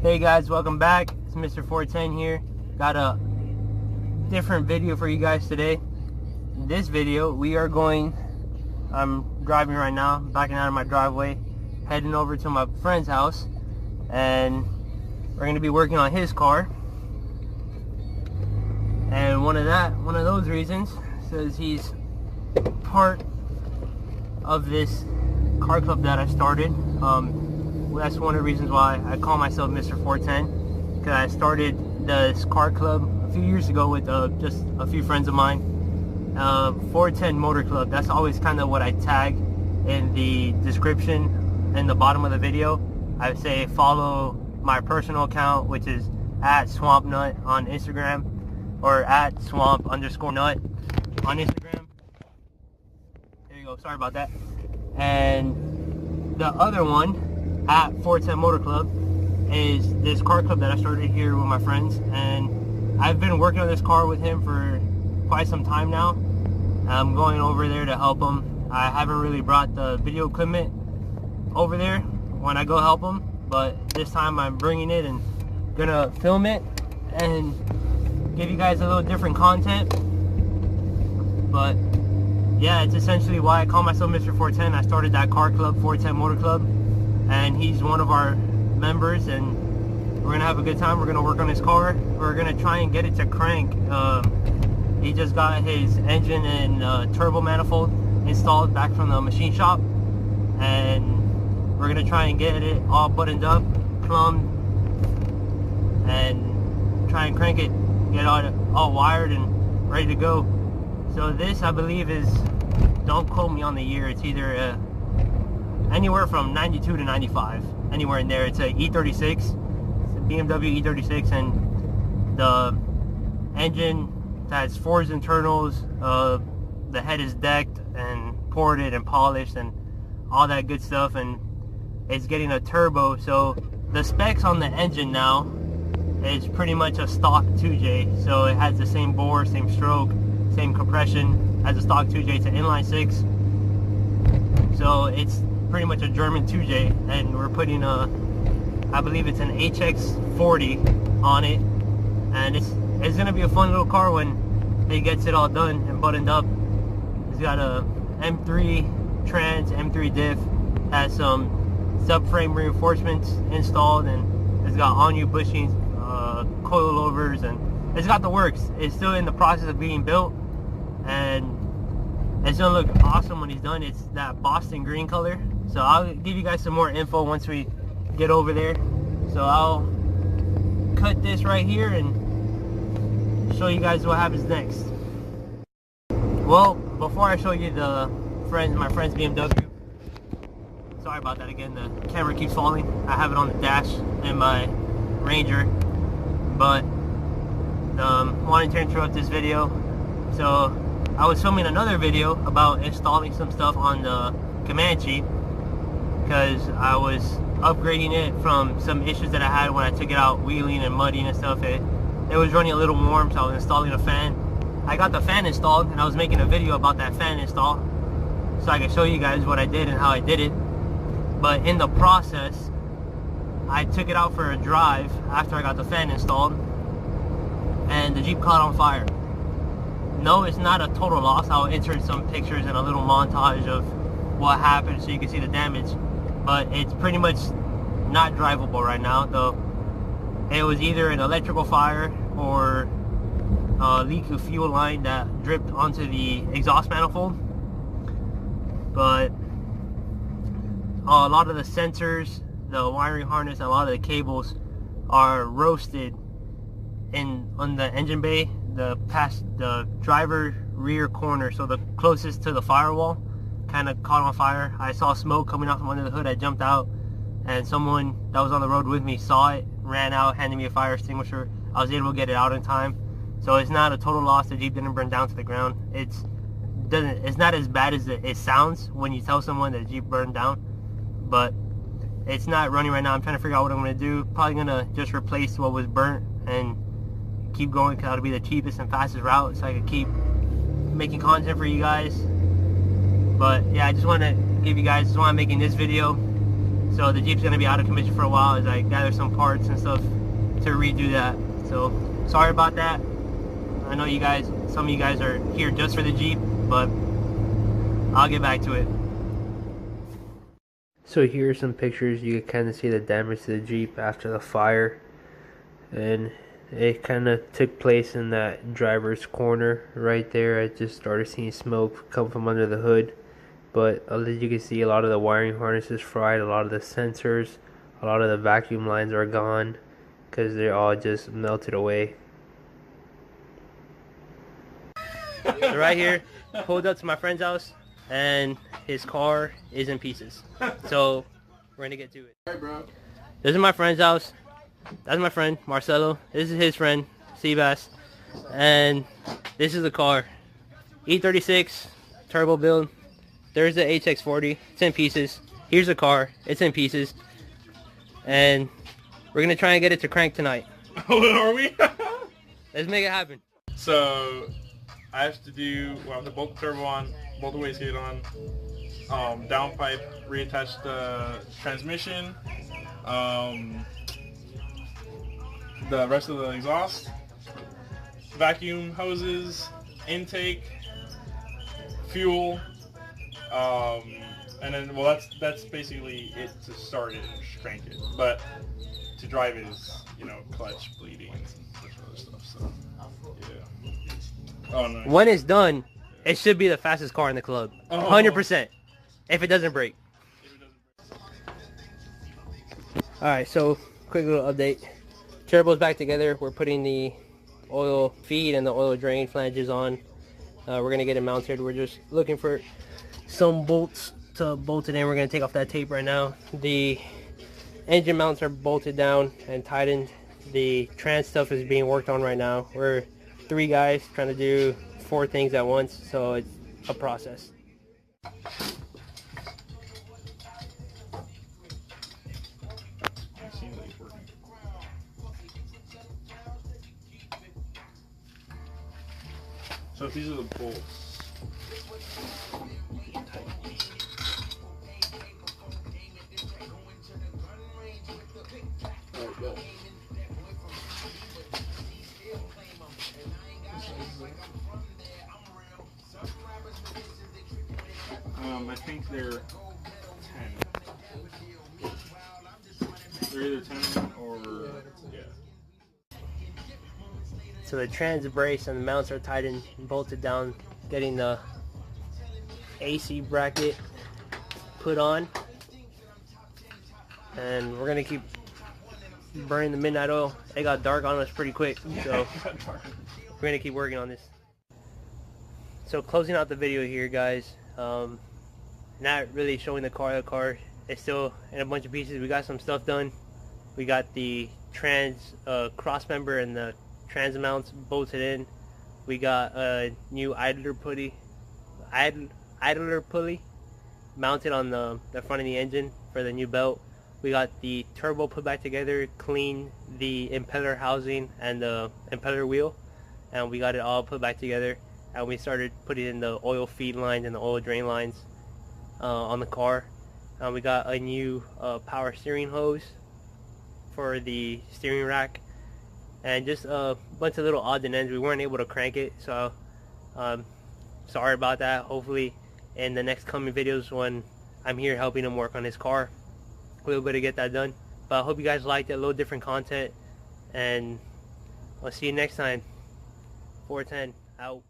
Hey guys, welcome back. It's Mr. 410 here. Got a different video for you guys today. In this video, I'm driving right now, backing out of my driveway, heading over to my friend's house, and we're going to be working on his car. And one of those reasons says he's part of this car club that I started. That's one of the reasons why I call myself Mr. 410, because I started this car club a few years ago with just a few friends of mine. 410 Motor Club, that's always kind of what I tag in the description in the bottom of the video. I would say follow my personal account, which is @swampnut on Instagram, or @swamp_nut on Instagram. There you go, sorry about that. And the other one, @410 Motor Club, is this car club that I started here with my friends, and I've been working on this car with him for quite some time now. I'm going over there to help him. I haven't really brought the video equipment over there when I go help him, but this time I'm bringing it and gonna film it and give you guys a little different content. But yeah, it's essentially why I call myself Mr. 410. I started that car club, 410 Motor Club, and he's one of our members, and we're gonna have a good time. We're gonna work on his car. We're gonna try and get it to crank. He just got his engine and turbo manifold installed back from the machine shop, and we're gonna try and get it all buttoned up, plumbed, and try and crank it, get all wired and ready to go. So this, I believe, is, don't quote me on the year, it's either anywhere from 92 to 95, anywhere in there. It's a E36, it's a BMW E36, and the engine has forged internals, the head is decked and ported and polished and all that good stuff, and it's getting a turbo. So the specs on the engine now is pretty much a stock 2J, so it has the same bore, same stroke, same compression as a stock 2J. It's an inline 6, so it's pretty much a German 2J, and we're putting I believe it's an HX40 on it, and it's gonna be a fun little car when it gets it all done and buttoned up. It's got a M3 trans, M3 diff, has some subframe reinforcements installed, and it's got all-new bushings, coilovers, and it's got the works. It's still in the process of being built, and it's gonna look awesome when he's done. It's that Boston green color. So I'll give you guys some more info once we get over there. So I'll cut this right here and show you guys what happens next. Well, before I show you my friend's BMW, sorry about that again, the camera keeps falling. I have it on the dash in my Ranger, but wanted to interrupt this video. So I was filming another video about installing some stuff on the Comanche, because I was upgrading it from some issues that I had when I took it out wheeling and mudding and stuff. It was running a little warm, so I was installing a fan. I got the fan installed, and I was making a video about that fan install so I could show you guys what I did and how I did it. But in the process, I took it out for a drive after I got the fan installed, and the Jeep caught on fire. No, it's not a total loss. I'll insert some pictures and a little montage of what happened so you can see the damage, but it's pretty much not drivable right now, though. It was either an electrical fire or a leak of fuel line that dripped onto the exhaust manifold. But a lot of the sensors, the wiring harness, and a lot of the cables are roasted on the engine bay, the driver rear corner, so the closest to the firewall, kind of caught on fire. I saw smoke coming out from under the hood. I jumped out, and someone that was on the road with me saw it, ran out, handed me a fire extinguisher. I was able to get it out in time. So it's not a total loss. The Jeep didn't burn down to the ground. It's not as bad as it sounds when you tell someone that the Jeep burned down, but it's not running right now. I'm trying to figure out what I'm going to do. Probably going to just replace what was burnt and keep going, because that'll be the cheapest and fastest route, so I can keep making content for you guys. But yeah, I just want to give you guys, that's why I'm making this video, So the Jeep's gonna be out of commission for a while as I gather some parts and stuff to redo that. So sorry about that. I know you guys, some of you guys are here just for the Jeep, but I'll get back to it. So here are some pictures. You can kind of see the damage to the Jeep after the fire, and it kind of took place in that driver's corner right there. I just started seeing smoke come from under the hood, but as you can see, a lot of the wiring harnesses fried, a lot of the sensors, a lot of the vacuum lines are gone because they're all just melted away. So right here, pulled up to my friend's house, and his car is in pieces. So we're gonna get to it. Hey, bro. This is my friend's house. That's my friend Marcelo. This is his friend Seabass, and this is the car. E36 Turbo Build. There's the HX40. It's in pieces. Here's the car. It's in pieces, and we're gonna try and get it to crank tonight. Are we? Let's make it happen. So I have to have to bolt the turbo on, bolt the wastegate on, downpipe, reattach the transmission, the rest of the exhaust, vacuum hoses, intake, fuel, and then, well, that's basically it to start it and crank it. But to drive it is, clutch, bleeding, and some other stuff. So yeah. Oh, nice. When it's done, it should be the fastest car in the club. 100%. If it doesn't break. Alright, so quick little update. Turbo's back together. We're putting the oil feed and the oil drain flanges on. We're going to get it mounted. We're just looking for some bolts to bolt it in. We're going to take off that tape right now. The engine mounts are bolted down and tightened. The trans stuff is being worked on right now. We're 3 guys trying to do 4 things at once, so it's a process. So if these are the bolts. I think they're 10. They're either 10 or, yeah. So the trans brace and the mounts are tightened and bolted down, getting the AC bracket put on. And we're gonna keep burning the midnight oil. It got dark on us pretty quick, so we're gonna keep working on this. So closing out the video here, guys. Not really showing the car. The car is still in a bunch of pieces. We got some stuff done. We got the trans cross member and the trans mounts bolted in. We got a new idler pulley mounted on the front of the engine for the new belt. We got the turbo put back together, clean the impeller housing and the impeller wheel, and we got it all put back together. And we started putting in the oil feed lines and the oil drain lines on the car. We got a new power steering hose for the steering rack, and just a bunch of little odds and ends. We weren't able to crank it, so sorry about that. Hopefully in the next coming videos when I'm here helping him work on his car, we'll be able to get that done. But I hope you guys liked it. A little different content, and I'll see you next time. 410 out.